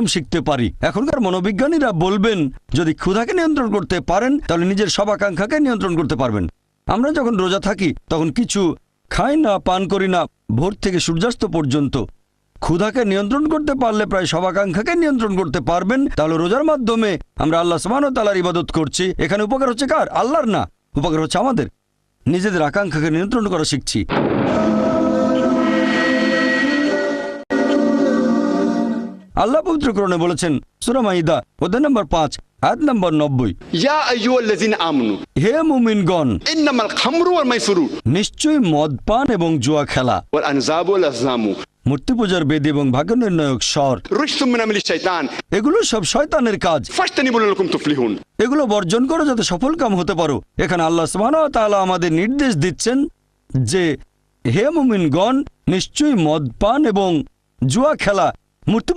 শিখতে পারি। এখনকার মনোবিজ্ঞানীরা বলবেন যদি ক্ষুধাকে নিয়ন্ত্রণ করতে পারেন তাহলে নিজের সব আকাঙ্ক্ষাকে নিয়ন্ত্রণ করতে পারবেন। আমরা যখন রোজা থাকি তখন কিছু খাই না, পান করি না ভোর থেকে সূর্যাস্ত পর্যন্ত। ক্ষুধাকে নিয়ন্ত্রণ করতে পারলে প্রায় সব আকাঙ্ক্ষাকে নিয়ন্ত্রণ করতে পারবেন। তাহলে রোজার মাধ্যমে আমরা আল্লাহ সুবহানাহু ওয়া তাআলার ইবাদত করছি। এখানে উপকার হচ্ছে কার? আল্লাহর না, উপকার হচ্ছে আমাদের। নিজেদের আকাঙ্ক্ষাকে নিয়ন্ত্রণ করা শিখছি। আল্লাহ পবিত্র কোরআনে বলেছেন সূরা মাইদা অধ্যায় নম্বর 5 আয়াত নম্বর 90, ইয়া আইয়ুহাল্লাযিনা আমানু হে মুমিনগণ, ইন্নামাল খামরু ওয়াল মাইসিরু নিশ্চয়ই মদ পান এবং জুয়া খেলা, ওয়াল আনজাবু ওয়াল আজলামু মূর্তি পূজার বেদী এবং ভাগ্য নির্ণায়ক স্বর, রিজসুম মিন আমালিশ শাইতান এগুলো সব শয়তানের কাজ। ফাজতানিবু লাকুম তুফলিহুন। এগুলো বর্জন করো যাতে সফল কাম হতে পারো। এখানে আল্লাহ সুবহানাহু ওয়া তাআলা আমাদের নির্দেশ দিচ্ছেন যে হে মুমিনগণ, নিশ্চয়ই মদ পান এবং জুয়া খেলা, মূর্তি